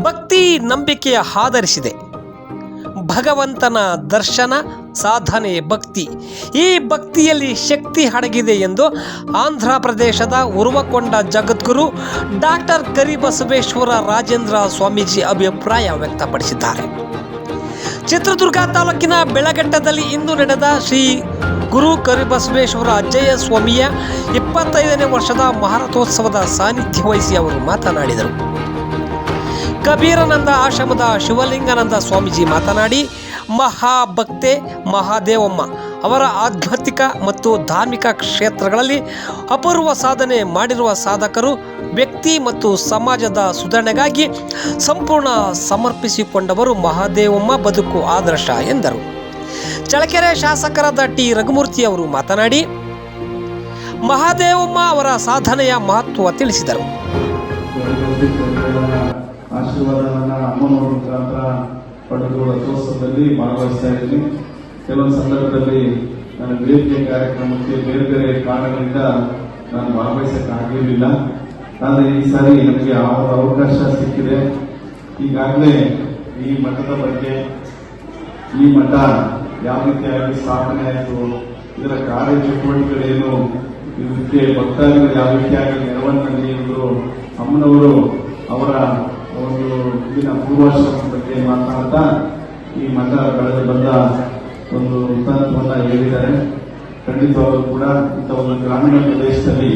ಭಕ್ತಿ ನಂಬಿಕೆಯ ಆಧರಿಸಿದೆ. ಭಗವಂತನ ದರ್ಶನ ಸಾಧನೆ ಭಕ್ತಿ. ಈ ಭಕ್ತಿಯಲ್ಲಿ ಶಕ್ತಿ ಅಡಗಿದೆ ಎಂದು ಆಂಧ್ರ ಪ್ರದೇಶದ ಉರುವಕೊಂಡ ಜಗದ್ಗುರು ಡಾಕ್ಟರ್ ಕರಿಬಸವೇಶ್ವರ ರಾಜೇಂದ್ರ ಸ್ವಾಮೀಜಿ ಅಭಿಪ್ರಾಯ ವ್ಯಕ್ತಪಡಿಸಿದ್ದಾರೆ. ಚಿತ್ರದುರ್ಗ ತಾಲೂಕಿನ ಬೆಳಗಟ್ಟದಲ್ಲಿ ಇಂದು ನಡೆದ ಶ್ರೀ ಗುರು ಕರಿಬಸವೇಶ್ವರ ಅಜ್ಜಯ್ಯ ಸ್ವಾಮಿಯ 25ನೇ ವರ್ಷದ ಮಹಾರಥೋತ್ಸವದ ಸಾನ್ನಿಧ್ಯ ವಹಿಸಿ ಅವರು ಮಾತನಾಡಿದರು. ಕಬೀರಾನಂದ ಆಶ್ರಮದ ಶಿವಲಿಂಗಾನಂದ ಸ್ವಾಮೀಜಿ ಮಾತನಾಡಿ, ಮಹಾಭಕ್ತೆ ಮಹಾದೇವಮ್ಮ ಅವರ ಆಧ್ಯಾತ್ಮಿಕ ಮತ್ತು ಧಾರ್ಮಿಕ ಕ್ಷೇತ್ರಗಳಲ್ಲಿ ಅಪೂರ್ವ ಸಾಧನೆ ಮಾಡಿರುವ ಸಾಧಕರು. ವ್ಯಕ್ತಿ ಮತ್ತು ಸಮಾಜದ ಸುಧಾರಣೆಗಾಗಿ ಸಂಪೂರ್ಣ ಸಮರ್ಪಿಸಿಕೊಂಡವರು. ಮಹಾದೇವಮ್ಮ ಬದುಕು ಆದರ್ಶ ಎಂದರು. ಚಳ್ಳಕೆರೆ ಶಾಸಕರಾದ ಟಿ ರಘುಮೂರ್ತಿ ಅವರು ಮಾತನಾಡಿ, ಮಹಾದೇವಮ್ಮ ಅವರ ಸಾಧನೆಯ ಮಹತ್ವ ತಿಳಿಸಿದರು. ಆಶೀರ್ವಾದವನ್ನು ಅಮ್ಮನವರ ಮುಖಾಂತರ ಪಡೆದು ರಥೋತ್ಸವದಲ್ಲಿ ಭಾಗವಹಿಸ್ತಾ ಇದ್ದೀನಿ. ಕೆಲವೊಂದು ಸಂದರ್ಭದಲ್ಲಿ ನನ್ನ ವೇದಿಕೆ ಕಾರ್ಯಕ್ರಮಕ್ಕೆ ಬೇರೆ ಬೇರೆ ಕಾರಣಗಳಿಂದ ನಾನು ಭಾಗವಹಿಸಕ್ಕಾಗಿರಲಿಲ್ಲ. ಆದರೆ ಈ ಸಾರಿ ನನಗೆ ಅವಕಾಶ ಸಿಕ್ಕಿದೆ. ಈಗಾಗಲೇ ಈ ಮಠದ ಬಗ್ಗೆ, ಈ ಮಠ ಯಾವ ರೀತಿಯಾಗಿ ಸ್ಥಾಪನೆ ಆಯಿತು, ಇದರ ಕಾರ್ಯಚಟುವಟಿಕೆಗಳೇನು, ಇದಕ್ಕೆ ಭಕ್ತಾದಿಗಳು ಯಾವ ರೀತಿಯಾಗಿ ನೆರವನ್ನು ನೀಡಿದ್ರು, ಅಮ್ಮನವರು ಅವರ ಒಂದು ಇಂದಿನ ಪೂರ್ವಾಶ್ರಮದ ಬಗ್ಗೆ ಮಾತನಾಡ್ತಾ ಈ ಮಠ ಬೆಳೆದು ಬಂದ ಒಂದು ವೃತ್ತಾಂತವನ್ನು ಹೇಳಿದ್ದಾರೆ. ಖಂಡಿತವಾಗಲೂ ಕೂಡ ಇಂಥ ಒಂದು ಗ್ರಾಮೀಣ ಪ್ರದೇಶದಲ್ಲಿ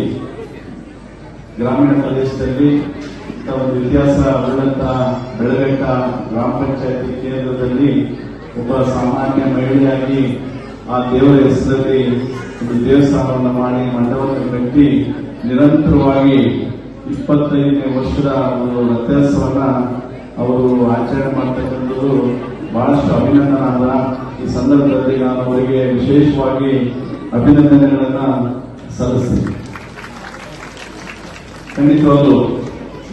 ಇಂಥ ಒಂದು ಇತಿಹಾಸ ಉಳ್ಳಂತಹ ಬೆಳಗಟ್ಟ ಗ್ರಾಮ ಪಂಚಾಯತಿ ಕೇಂದ್ರದಲ್ಲಿ ಒಬ್ಬ ಸಾಮಾನ್ಯ ಮಹಿಳೆಯಾಗಿ ಆ ದೇವರ ಹೆಸರಲ್ಲಿ ಒಂದು ದೇವಸ್ಥಾನವನ್ನು ಮಾಡಿ ಮಂಡಪವನ್ನು ಕಟ್ಟಿ ನಿರಂತರವಾಗಿ 25ನೇ ವರ್ಷದ ಒಂದು ರಥೋತ್ಸವನ್ನ ಅವರು ಆಚರಣೆ ಮಾಡ್ತಕ್ಕಂಥದ್ದು ಬಹಳಷ್ಟು ಅಭಿನಂದನಾರ್ಹ. ಈ ಸಂದರ್ಭದಲ್ಲಿ ನಾನು ಅವರಿಗೆ ವಿಶೇಷವಾಗಿ ಅಭಿನಂದನೆಗಳನ್ನ ಸಲ್ಲಿಸ್ತೀನಿ. ಖಂಡಿತವಾಗ್ಲೂ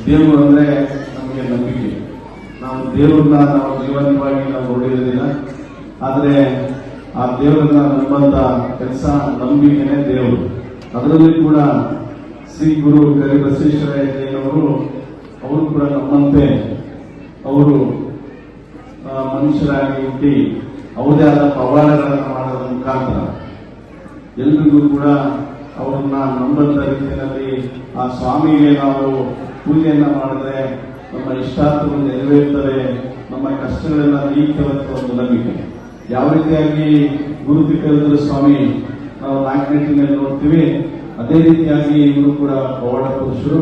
ದೇವರು ಅಂದ್ರೆ ನಮಗೆ ನಂಬಿಕೆ. ನಾವು ದೇವರನ್ನ ನಾವು ಜೀವಂತವಾಗಿ ನಾವು ನೋಡಿರೋದಿಲ್ಲ, ಆದರೆ ಆ ದೇವರನ್ನ ನಂಬಂತ ಕೆಲಸ ನಂಬಿಕೆನೇ ದೇವರು. ಅದರಲ್ಲಿ ಕೂಡ ಶ್ರೀ ಗುರು ಕರಿಬಸವೇಶ್ವರಯ್ಯನವರು ಅವರು ಕೂಡ ನಮ್ಮಂತೆ ಅವರು ಮನುಷ್ಯರಾಗಿ ಹುಟ್ಟಿ ಅವರದೇ ಆದ ಪವಾಡಗಳನ್ನು ಮಾಡೋದ್ರ ಮುಖಾಂತರ ಎಲ್ರಿಗೂ ಕೂಡ ಅವರನ್ನ ನಂಬಂತ ರೀತಿಯಲ್ಲಿ ಆ ಸ್ವಾಮಿಗೆ ನಾವು ಪೂಜೆಯನ್ನ ಮಾಡಿದ್ರೆ ನಮ್ಮ ಇಷ್ಟಾರ್ಥಗಳು ನೆರವೇರ್ತವೆ, ನಮ್ಮ ಕಷ್ಟಗಳೆಲ್ಲ ನೀಗ್ತವಂತ ಒಂದು ನಂಬಿಕೆ. ಯಾವ ರೀತಿಯಾಗಿ ಗುರುತಿಕೇಂದ್ರ ಸ್ವಾಮಿ ನಾವು 4ನೇ ತಿಂಗಳಲ್ಲಿ ನೋಡ್ತೀವಿ, ಅದೇ ರೀತಿಯಾಗಿ ಇವರು ಕೂಡ ಪವಾಡ ಪುರುಷರು.